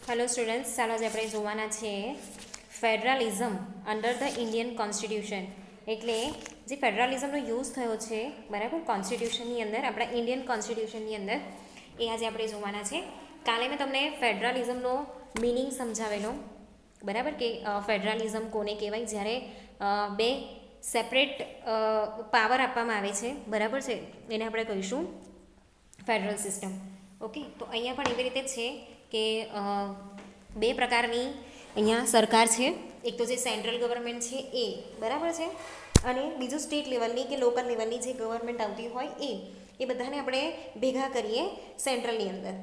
Hello students, ચાલો આજે આપણે જોવાના છે ફેડરલિઝમ અંડર ધ ઇન્ડિયન કોન્સ્ટિટ્યુશન. એટલે જે ફેડરલિઝમનો યુઝ થયો છે બરાબર કોન્સ્ટિટ્યુશનની અંદર, આપણા ઇન્ડિયન કોન્સ્ટિટ્યુશનની અંદર, એ આજે આપણે જોવાના છે. કાલે મેં તમને ફેડરલિઝમનો મિનિંગ સમજાવેલો બરાબર, કે ફેડરલિઝમ કોને કહેવાય, જ્યારે બે સેપરેટ પાવર આપવામાં આવે છે બરાબર છે, એને આપણે કહીશું ફેડરલ સિસ્ટમ. ઓકે, તો અહીંયા પણ એવી રીતે છે કે બે પ્રકારની અહીંયા સરકાર છે. એક તો જે સેન્ટ્રલ ગવર્મેન્ટ છે એ બરાબર છે, અને બીજું સ્ટેટ લેવલની કે લોકલ લેવલની જે ગવર્મેન્ટ આવતી હોય એ બધાને આપણે ભેગા કરીએ સેન્ટ્રલની અંદર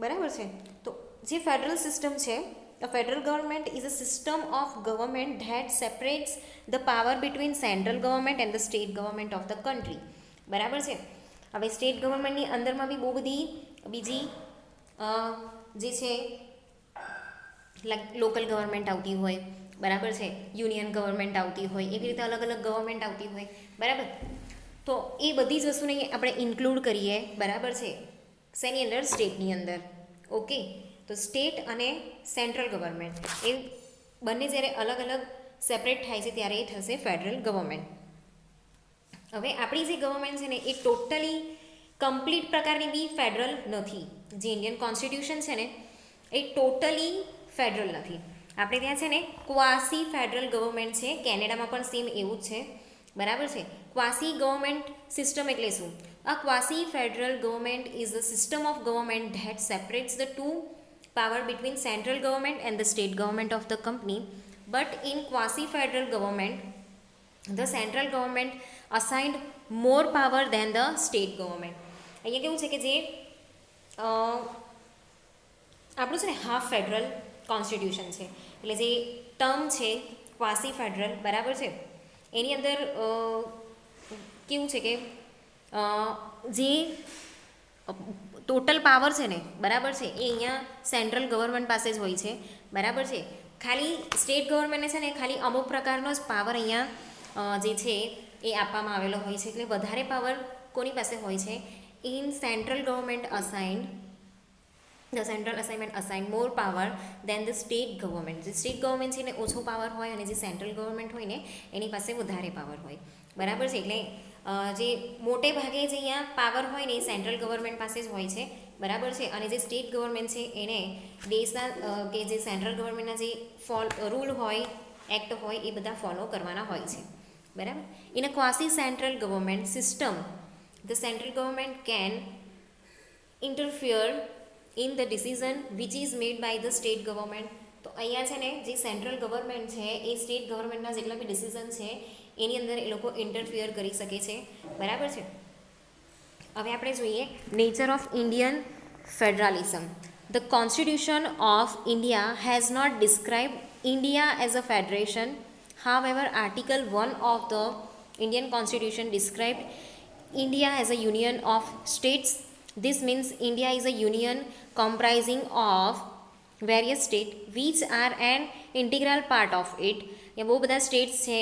બરાબર છે. તો જે ફેડરલ સિસ્ટમ છે, a federal government is a system of government that separates the power between central government and the state government of the country. બરાબર છે. હવે સ્ટેટ ગવર્મેન્ટની અંદરમાં બી બહુ બધી બીજી જે છે લોકલ ગવર્મેન્ટ આવતી હોય બરાબર છે, યુનિયન ગવર્મેન્ટ આવતી હોય, એવી રીતે અલગ અલગ ગવર્મેન્ટ આવતી હોય બરાબર. તો એ બધી જ વસ્તુને આપણે ઇન્ક્લુડ કરીએ બરાબર છે શેની અંદર, સ્ટેટની અંદર. ઓકે, તો સ્ટેટ અને સેન્ટ્રલ ગવર્મેન્ટ એ બંને જ્યારે અલગ અલગ સેપરેટ થાય છે ત્યારે એ થશે ફેડરલ ગવર્મેન્ટ. હવે આપણી જે ગવર્મેન્ટ છે ને એ ટોટલી કમ્પ્લીટ પ્રકારની બી ફેડરલ નથી. જે ઇન્ડિયન કોન્સ્ટિટ્યુશન છે ને એ ટોટલી ફેડરલ નથી. આપણે ત્યાં છે ને ક્વાસી ફેડરલ ગવર્મેન્ટ છે. કેનેડામાં પણ સેમ એવું જ છે બરાબર છે. ક્વાસી ગવર્મેન્ટ સિસ્ટમ એટલે શું? A quasi-federal government is a system of government that separates the two power between central government and the state government of the company. But in quasi-federal government, the central government assigned more power than the state government. અહીંયા કેવું છે કે જે આપણું છે ને half federal constitution છે, એટલે જે ટર્મ છે ક્વાસી ફેડરલ બરાબર છે, એની અંદર કેવું છે કે જે ટોટલ પાવર છે ને બરાબર છે એ અહીંયા સેન્ટ્રલ ગવર્મેન્ટ પાસે જ હોય છે બરાબર છે. ખાલી સ્ટેટ ગવર્મેન્ટને છે ને ખાલી અમુક પ્રકારનો જ પાવર અહીંયા જે છે એ આપવામાં આવેલો હોય છે. એટલે વધારે પાવર કોની પાસે હોય છે? In central government assigned the central assignment assign more power than the state government. જે સ્ટેટ ગવર્મેન્ટ છે એને ઓછો પાવર હોય અને જે સેન્ટ્રલ ગવર્મેન્ટ હોય ને એની પાસે વધારે પાવર હોય બરાબર છે. એટલે જે મોટે ભાગે જે અહીંયા પાવર હોય ને એ સેન્ટ્રલ ગવર્મેન્ટ પાસે જ હોય છે બરાબર છે, અને જે સ્ટેટ ગવર્મેન્ટ છે એને દેશના કે જે સેન્ટ્રલ ગવર્મેન્ટના જે રૂલ હોય, એક્ટ હોય એ બધા ફોલો કરવાના હોય છે બરાબર. In a quasi central government system the central government can interfere in the decision which is made by the state government. તો અહીંયા છે ને જે સેન્ટ્રલ ગવર્મેન્ટ છે એ સ્ટેટ ગવર્મેન્ટના જેટલા બી ડિસિઝન છે એની અંદર એ લોકો ઇન્ટરફિયર કરી શકે છે બરાબર છે. હવે આપણે જોઈએ nature of Indian federalism. The constitution of India has not describe India as a federation. However, Article 1 of the Indian Constitution described India as a union of states. This means India is a union comprising of various states which are an integral part of it. એ બહુ બધા states છે,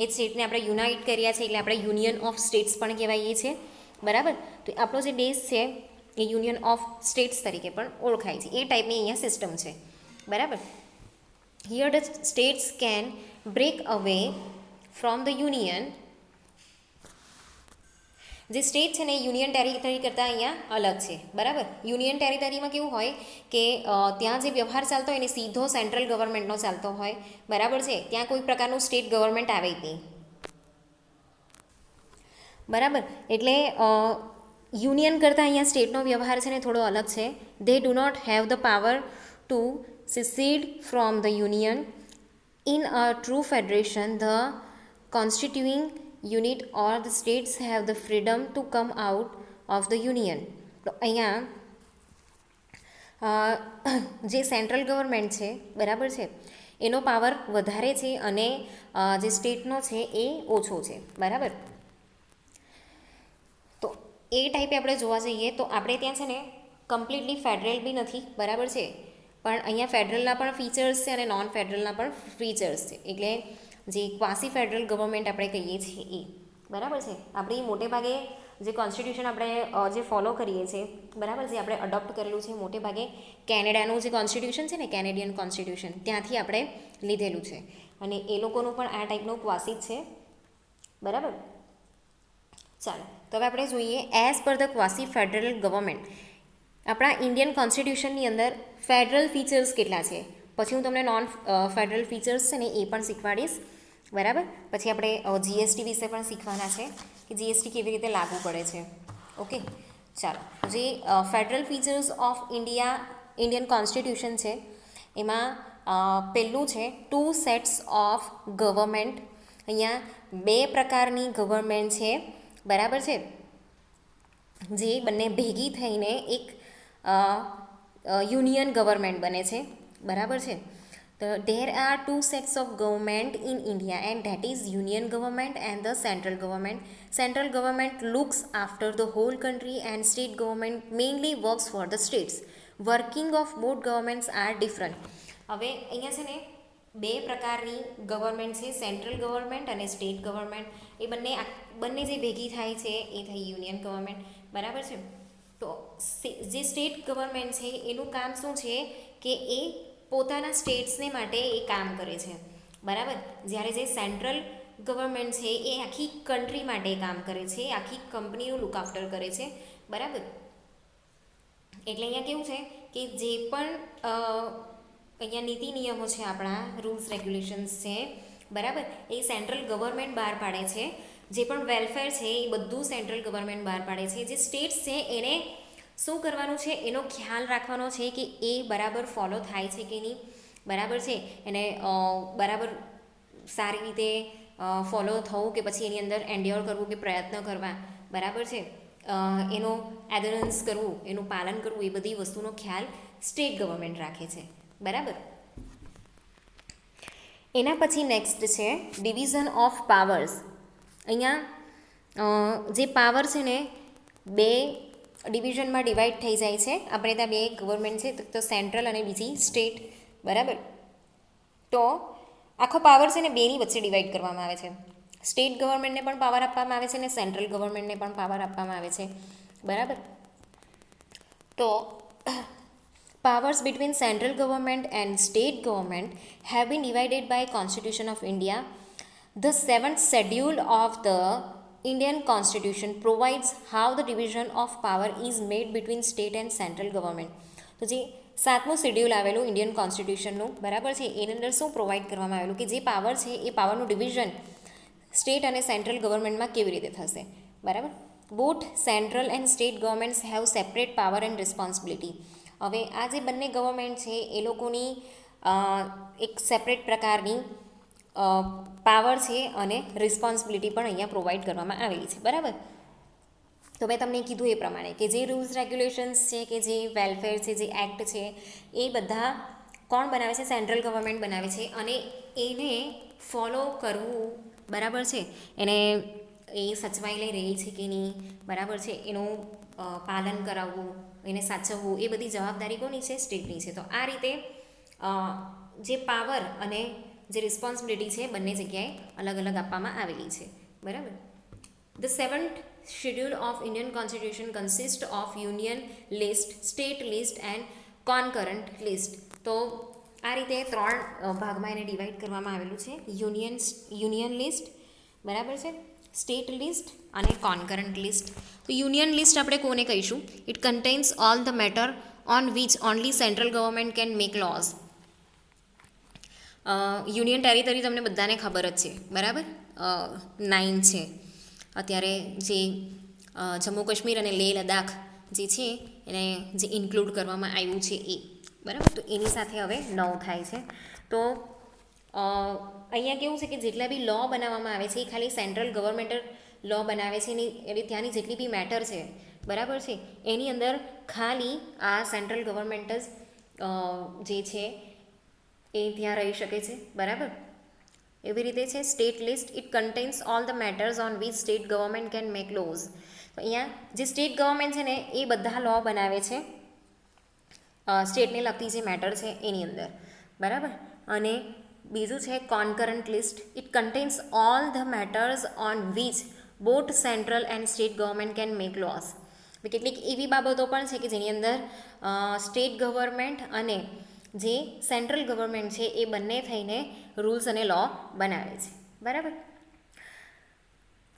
એ સ્ટેટને આપણે unite કર્યા છે એટલે આપણે union of states પણ કહેવાઈએ છીએ બરાબર. તો આપણો જે દેશ છે એ યુનિયન ઓફ સ્ટેટ્સ તરીકે પણ ઓળખાય છે. એ ટાઈપની અહીંયા સિસ્ટમ છે બરાબર. Here the states can break away from the union. જે સ્ટેટ છે ને યુનિયન ટેરિટરી કરતાં અહીંયા અલગ છે બરાબર. યુનિયન ટેરિટરીમાં કેવું હોય કે ત્યાં જે વ્યવહાર ચાલતો હોય એને સીધો સેન્ટ્રલ ગવર્મેન્ટનો ચાલતો હોય બરાબર છે. ત્યાં કોઈ પ્રકારનું સ્ટેટ ગવર્મેન્ટ આવે જ નહીં બરાબર. એટલે યુનિયન કરતાં અહીંયા સ્ટેટનો વ્યવહાર છે ને થોડો અલગ છે. They do not have the power to secede from the union. In a true federation, the constituting unit or the states have the freedom to come out of the union. તો અહીંયા જે સેન્ટ્રલ ગવર્મેન્ટ છે બરાબર છે એનો power વધારે છે અને જે સ્ટેટનો છે એ ઓછો છે બરાબર. તો એ ટાઈપે આપણે જોવા જઈએ તો આપણે ત્યાં છે ને કમ્પ્લીટલી ફેડરલ બી નથી બરાબર છે, પણ અહીંયા ફેડરલના પણ ફીચર્સ છે અને નોન ફેડરલના પણ ફીચર્સ છે. એટલે જે ક્વાસી ફેડરલ ગવર્મેન્ટ આપણે કહીએ છીએ એ બરાબર છે. આપણી મોટે ભાગે જે કોન્સ્ટિટ્યુશન આપણે જે ફોલો કરીએ છીએ, બરાબર, જે આપણે અડોપ્ટ કરેલું છે મોટે ભાગે કેનેડાનું જે કોન્સ્ટિટ્યુશન છે ને, કેનેડિયન કોન્સ્ટિટ્યુશન, ત્યાંથી આપણે લીધેલું છે. અને એ લોકોનું પણ આ ટાઈપનું ક્વાસી જ છે, બરાબર. ચાલો, તો હવે આપણે જોઈએ as per the quasi federal government. આપણા ઇન્ડિયન કોન્સ્ટિટ્યુશનની અંદર ફેડરલ ફીચર્સ કેટલા છે, પછી હું તમને નોન ફેડરલ ફીચર્સ છે ને એ પણ શીખવાડીશ, બરાબર. પછી આપણે જીએસટી વિશે પણ શીખવાના છે કે જીએસટી કેવી રીતે લાગુ પડે છે. ઓકે, ચાલો. જે federal features of Indian constitution છે એમાં પહેલું છે 2 સેટ્સ ઓફ ગવર્મેન્ટ. અહીંયા 2 પ્રકારની ગવર્મેન્ટ છે, બરાબર છે, જે બંને ભેગી થઈને એક યુનિયન ગવર્મેન્ટ બને છે, બરાબર છે. There are 2 sets of government in India, and that is union government and the central government. Central government looks after the whole country and state government mainly works for the states. Working of both governments are different. હવે અહીંયા છે ને 2 પ્રકારની government છે, central government અને state government. એ બંને જે ભેગી થાય છે એ થઈ યુનિયન ગવર્મેન્ટ, બરાબર છે. તો જે સ્ટેટ ગવર્મેન્ટ છે એનું કામ શું છે કે એ પોતાના સ્ટેટ્સને માટે એ કામ કરે છે, બરાબર. જ્યારે જે સેન્ટ્રલ ગવર્મેન્ટ છે એ આખી કન્ટ્રી માટે કામ કરે છે, આખી કંપનીનું લુક આફ્ટર કરે છે, બરાબર. એટલે અહીંયા કેવું છે કે જે પણ અહીંયા નીતિ નિયમો છે, આપણા રૂલ્સ રેગ્યુલેશન્સ છે, બરાબર, એ સેન્ટ્રલ ગવર્મેન્ટ બહાર પાડે છે. જે પણ વેલફેર છે એ બધું સેન્ટ્રલ ગવર્મેન્ટ બહાર પાડે છે. જે સ્ટેટ્સ છે એને શું કરવાનું છે, એનો ખ્યાલ રાખવાનો છે કે એ બરાબર ફોલો થાય છે કે નહીં, બરાબર છે. એને બરાબર સારી રીતે ફોલો થવું કે પછી એની અંદર એન્ડ્યોર કરવું કે પ્રયત્ન કરવા, બરાબર છે, એનો એડરન્સ કરવું, એનું પાલન કરવું, એ બધી વસ્તુનો ખ્યાલ સ્ટેટ ગવર્મેન્ટ રાખે છે, બરાબર. એના પછી નેક્સ્ટ છે ડિવિઝન ઓફ પાવર્સ. અહીંયા જે પાવર છે ને 2 ડિવિઝનમાં ડિવાઈડ થઈ જાય છે. આપણે ત્યાં 2 ગવર્મેન્ટ છે, તો સેન્ટ્રલ અને બીજી સ્ટેટ, બરાબર. તો આખો પાવર છે ને 2ની વચ્ચે ડિવાઈડ કરવામાં આવે છે. સ્ટેટ ગવર્મેન્ટને પણ પાવર આપવામાં આવે છે અને સેન્ટ્રલ ગવર્મેન્ટને પણ પાવર આપવામાં આવે છે, બરાબર. તો powers between central government and state government have been divided by Constitution of India. The 7th schedule of the Indian Constitution provides how the division of power is made between state and central government. તો જે 7મું schedule આવેલું Indian કોન્સ્ટિટ્યુશનનું, બરાબર છે, એની અંદર શું provide કરવામાં આવેલું કે જે પાવર છે એ પાવરનું ડિવિઝન સ્ટેટ અને સેન્ટ્રલ ગવર્મેન્ટમાં કેવી રીતે થશે, બરાબર. Both central and state governments have separate power and responsibility. હવે આ જે બંને ગવર્મેન્ટ છે એ લોકોની એક સેપરેટ પ્રકારની પાવર છે અને રિસ્પોન્સિબિલિટી પણ અહીંયા પ્રોવાઈડ કરવામાં આવેલી છે, બરાબર. તો મેં તમને કીધું એ પ્રમાણે કે જે રૂલ્સ રેગ્યુલેશન્સ છે કે જે વેલફેર છે, જે એક્ટ છે, એ બધા કોણ બનાવે છે, સેન્ટ્રલ ગવર્મેન્ટ બનાવે છે. અને એને ફોલો કરવું, બરાબર છે, એને એ સચવાઈ લઈ રહી છે કે નહીં, બરાબર છે, એનું પાલન કરાવવું, એને સાચવવું, એ બધી જવાબદારી કોની છે, સ્ટેટની છે. તો આ રીતે જે પાવર અને જે રિસ્પોન્સિબિલિટી છે બંને જગ્યાએ અલગ અલગ આપવામાં આવેલી છે, બરાબર. The 7th schedule of Indian Constitution consists of union list, state list and concurrent list. તો આ રીતે 3 ભાગમાં એને ડિવાઈડ કરવામાં આવેલું છે. યુનિયન લિસ્ટ, બરાબર છે, સ્ટેટ લિસ્ટ અને કોન્કરન્ટ લિસ્ટ. તો યુનિયન લિસ્ટ આપણે કોને કહીશું? It contains all the matter on which only central government can make lose. Union territory તમને બધાને ખબર જ છે, બરાબર, 9 છે. અત્યારે જે જમ્મુ કાશ્મીર અને લેહ લદ્દાખ જે છે એને જે ઇન્ક્લુડ કરવામાં આવ્યું છે એ, બરાબર. તો એની સાથે હવે 9 થાય છે. તો અહીંયા કેવું છે કે જેટલા બી લો બનાવવામાં આવે છે એ ખાલી સેન્ટ્રલ ગવર્મેન્ટ લો બનાવે છે, એટલે ત્યાંની જેટલી બી મેટર છે, બરાબર છે, એની અંદર ખાલી આ સેન્ટ્રલ ગવર્મેન્ટ જ જે છે એ ત્યાં રહી શકે છે, બરાબર. એવી રીતે છે state list. It contains all the matters on which state government can make lose. તો અહીંયા જે સ્ટેટ ગવર્મેન્ટ છે ને એ બધા લો બનાવે છે સ્ટેટને લગતી જે મેટર છે એની અંદર, બરાબર. અને બીજું છે concurrent list. It contains all the matters on which both central and state government can make laws. કેટલીક એવી બાબતો પણ છે કે જેની અંદર સ્ટેટ ગવર્મેન્ટ અને જે સેન્ટ્રલ ગવર્મેન્ટ છે એ બંને થઈને રૂલ્સ અને લો બનાવે છે. બરાબર.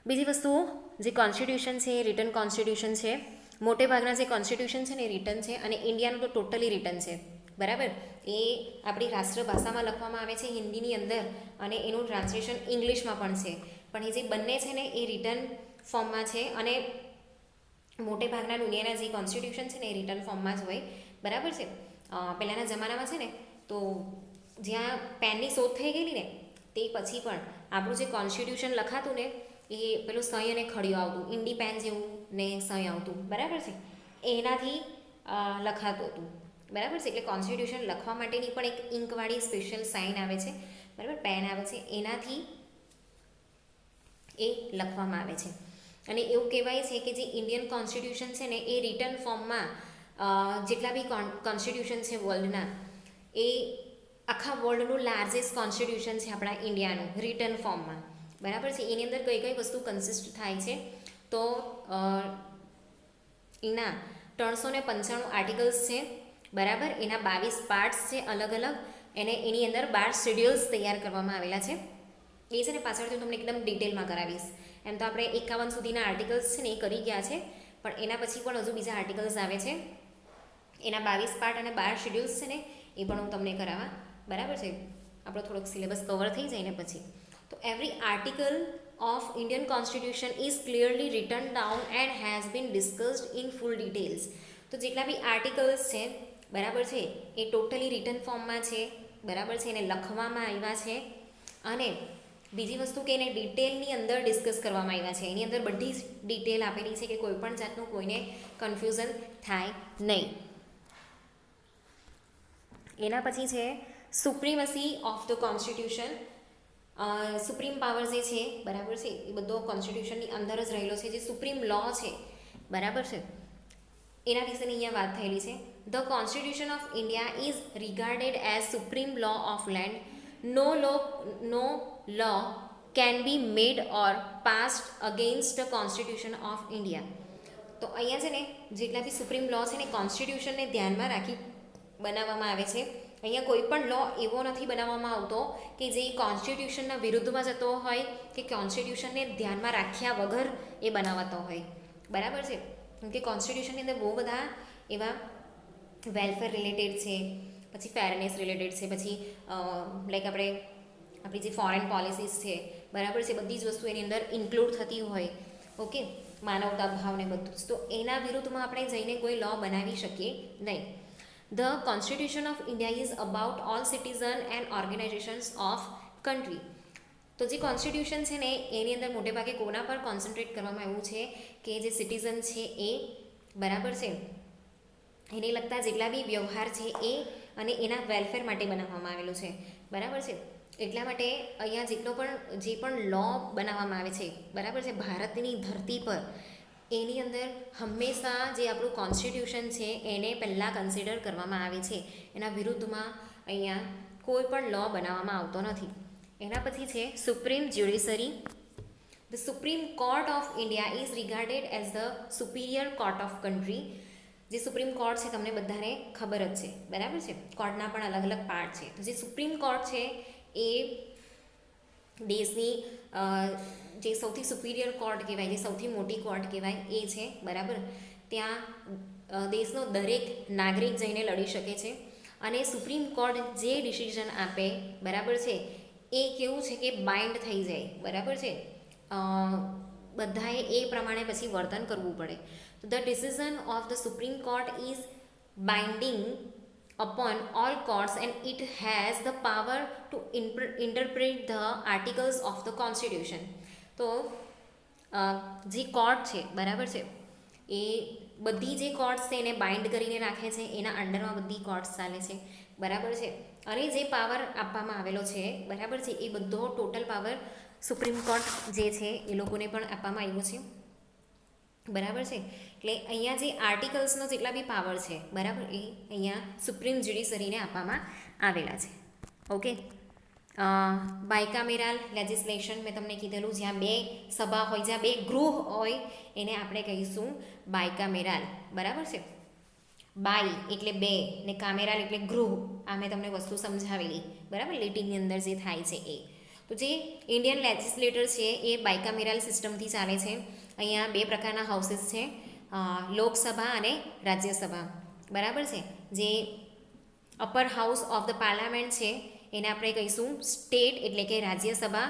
બીજી વસ્તુ, જે કોન્સ્ટિટ્યુશન છે એ રિટન કોન્સ્ટિટ્યુશન છે. મોટે ભાગના જે કોન્સ્ટિટ્યુશન છે ને એ રિટન છે, અને ઇન્ડિયાનું તો ટોટલી રિટન છે. બરાબર. એ આપણી રાષ્ટ્રભાષામાં લખવામાં આવે છે હિન્દીની અંદર, અને એનું ટ્રાન્સલેશન ઇંગ્લિશમાં પણ છે. પણ એ જે બંને છે ને એ રિટન ફોર્મમાં છે, અને મોટે ભાગના દુનિયાના જે કોન્સ્ટિટ્યુશન છે ને એ રિટન ફોર્મમાં જ હોય. બરાબર છે. પહેલાંના જમાનામાં છે ને તો જ્યાં પેનની શોધ થઈ ગયેલી ને તે પછી પણ આપણું જે કોન્સ્ટિટ્યુશન લખાતું ને એ પેલું સહી અને ખડિયો આવતું, ઇન્ડી પેન જેવું ને સહી આવતું. બરાબર છે. એનાથી લખાતું હતું. બરાબર છે. એટલે કોન્સ્ટિટ્યુશન લખવા માટેની પણ એક ઇંકવાળી સ્પેશિયલ સાઇન આવે છે. બરાબર, પેન આવે છે, એનાથી એ લખવામાં આવે છે. અને એવું કહેવાય છે કે જે ઇન્ડિયન કોન્સ્ટિટ્યુશન છે ને એ રિટન ફોર્મમાં જેટલા બી કોન્સ્ટિટ્યુશન છે વર્લ્ડના, એ આખા વર્લ્ડનું લાર્જેસ્ટ કોન્સ્ટિટ્યુશન છે આપણા ઇન્ડિયાનું રિટન ફોર્મમાં. બરાબર છે. એની અંદર કઈ કઈ વસ્તુ કન્સિસ્ટ થાય છે તો એના 395 આર્ટિકલ્સ છે. બરાબર. એના 22 પાર્ટ્સ છે અલગ અલગ, એને એની અંદર 12 શેડ્યુલ્સ તૈયાર કરવામાં આવેલા છે. એ છે ને પાછળથી હું તમને એકદમ ડિટેલમાં કરાવીશ. એમ તો આપણે 51 સુધીના આર્ટિકલ્સ છે ને એ કરી ગયા છે, પણ એના પછી પણ હજુ બીજા આર્ટિકલ્સ આવે છે. એના 22 પાર્ટ અને 12 શેડ્યુલ્સ છે ને એ પણ હું તમને કરાવવા. બરાબર છે. આપણો થોડોક સિલેબસ કવર થઈ જાય ને પછી. તો every article of Indian Constitution is clearly written down and has been discussed in full details. તો જેટલા બી આર્ટિકલ્સ છે, બરાબર છે, એ ટોટલી રિટન ફોર્મમાં છે. બરાબર છે. એને લખવામાં આવ્યા છે, અને બીજી વસ્તુ કે એને ડિટેલની અંદર ડિસ્કસ કરવામાં આવ્યા છે. એની અંદર બધી જ ડિટેલ આપેલી છે કે કોઈ પણ જાતનું કોઈને કન્ફ્યુઝન થાય નહીં. એના પછી છે supremacy of the constitution. Supreme power જે છે, બરાબર છે, એ બધો કોન્સ્ટિટ્યુશનની અંદર જ રહેલો છે. જે સુપ્રીમ લો છે, બરાબર છે, એના વિશેની અહીંયા વાત થયેલી છે. The constitution of India is regarded as supreme law of land. No law can be made or passed against the constitution of India. તો અહીંયા છે ને જેટલા બી સુપ્રીમ લો છે ને કોન્સ્ટિટ્યુશનને ધ્યાનમાં રાખી બનાવવામાં આવે છે. અહીંયા કોઈ પણ લો એવો નથી બનાવવામાં આવતો કે જે કોન્સ્ટિટ્યુશનના વિરુદ્ધમાં જતો હોય કે કોન્સ્ટિટ્યુશનને ધ્યાનમાં રાખ્યા વગર એ બનાવાતો હોય. બરાબર છે. કેમ કે કોન્સ્ટિટ્યુશનની અંદર બહુ બધા એવા વેલફેર રિલેટેડ છે, પછી ફેરનેસ રિલેટેડ છે, પછી લાઈક આપણી જે ફોરેન પોલિસીસ છે, બરાબર છે, બધી જ વસ્તુ એની અંદર ઇન્ક્લુડ થતી હોય. ઓકે, માનવતા ભાવને બધું જ. તો એના વિરુદ્ધમાં આપણે જઈને કોઈ લો બનાવી શકીએ નહીં. The Constitution of India is about all citizens and organizations of country. તો જે કોન્સ્ટિટ્યુશન છે ને એની અંદર મોટે ભાગે કોના પર કોન્સન્ટ્રેટ કરવામાં આવ્યું છે કે જે સિટીઝન છે એ, બરાબર છે, એને લગતા જેટલા બી વ્યવહાર છે એ અને એના વેલફેર માટે બનાવવામાં આવેલું છે. બરાબર છે. એટલા માટે અહીંયા જે પણ લો બનાવવામાં આવે છે, બરાબર છે, ભારતની ધરતી પર, એની અંદર હંમેશા જે આપણું કોન્સ્ટિટ્યુશન છે એને પહેલાં કન્સિડર કરવામાં આવે છે. એના વિરુદ્ધમાં અહીંયા કોઈ પણ લો બનાવવામાં આવતો નથી. એના પછી છે supreme judiciary. The supreme court of India is regarded as the superior court of country. જે સુપ્રીમ કોર્ટ છે તમને બધાને ખબર જ છે, બરાબર છે. કોર્ટના પણ અલગ અલગ પાર્ટ છે. તો જે સુપ્રીમ કોર્ટ છે એ દેશની જે સૌથી સુપિરિયર કોર્ટ કહેવાય, જે સૌથી મોટી કોર્ટ કહેવાય એ છે. બરાબર. ત્યાં દેશનો દરેક નાગરિક જઈને લડી શકે છે, અને સુપ્રીમ કોર્ટ જે ડિસિઝન આપે, બરાબર છે, એ કેવું છે કે બાઇન્ડ થઈ જાય. બરાબર છે. બધાએ એ પ્રમાણે પછી વર્તન કરવું પડે. તો the decision of the supreme court is binding upon all courts and it has the power to interpret the articles of the constitution. તો જે કોર્ટ છે, બરાબર છે, એ બધી જે કોર્ટ્સ છે એને બાઇન્ડ કરીને રાખે છે. એના અંડરમાં બધી કોર્ટ્સ ચાલે છે. બરાબર છે. અને જે પાવર આપવામાં આવેલો છે, બરાબર છે, એ બધો ટોટલ પાવર સુપ્રીમ કોર્ટ જે છે એ લોકોને પણ આપવામાં આવ્યો છે. બરાબર છે. એટલે અહીંયા જે આર્ટિકલ્સનો જેટલા બી પાવર છે, બરાબર, એ અહીંયા સુપ્રીમ જ્યુડિશરીને આપવામાં આવેલા છે. ઓકે, બાયકામેરલ લેજિસ્લેશન મેં તમને કીધેલું, જ્યાં બે સભા હોય, જ્યાં બે ગૃહ હોય એને આપણે કહીશું બાયકામેરલ. બરાબર છે. બાય એટલે બે ને કામેરાલ એટલે ગૃહ. આ મેં તમને વસ્તુ સમજાવેલી. બરાબર, લીટીની અંદર જે થાય છે એ. તો જે ઇન્ડિયન લેજિસ્લેટર છે એ બાયકામેરલ સિસ્ટમથી ચાલે છે. અહીંયા બે પ્રકારના હાઉસીસ છે, લોકસભા અને રાજ્યસભા. બરાબર છે. જે upper house of the parliament છે એને આપણે કહીશું સ્ટેટ એટલે કે રાજ્યસભા.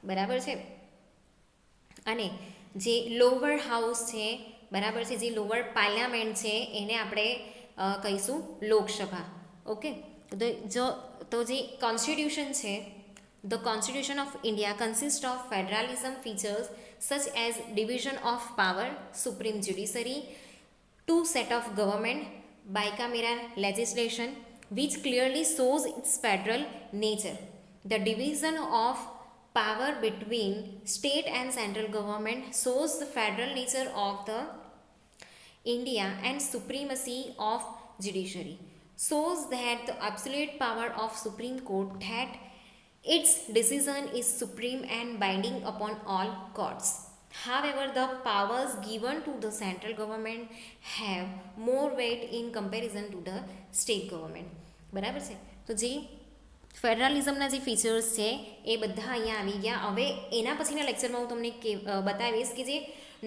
બરાબર છે. અને જે લોવર હાઉસ છે, બરાબર છે, જે લોવર પાર્લામેન્ટ છે એને આપણે કહીશું લોકસભા. ઓકે. તો જે કોન્સ્ટિટ્યુશન છે, the constitution of India consist of federalism features such as division of power, supreme judiciary, two set of government, bicameral legislation, which clearly shows its federal nature. The division of power between state and central government shows the federal nature of the India and supremacy of judiciary. Shows that the absolute power of Supreme Court that its decision is supreme and binding upon all courts. However, the powers given to the central government have more weight in comparison to the state government. બરાબર છે. તો જે ફેડરલિઝમના જે features છે એ બધા અહીંયા આવી ગયા. હવે એના પછીના લેક્ચરમાં હું તમને બતાવીશ કે જે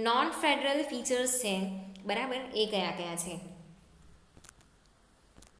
નોન ફેડરલ ફીચર્સ છે, બરાબર, એ કયા કયા છે.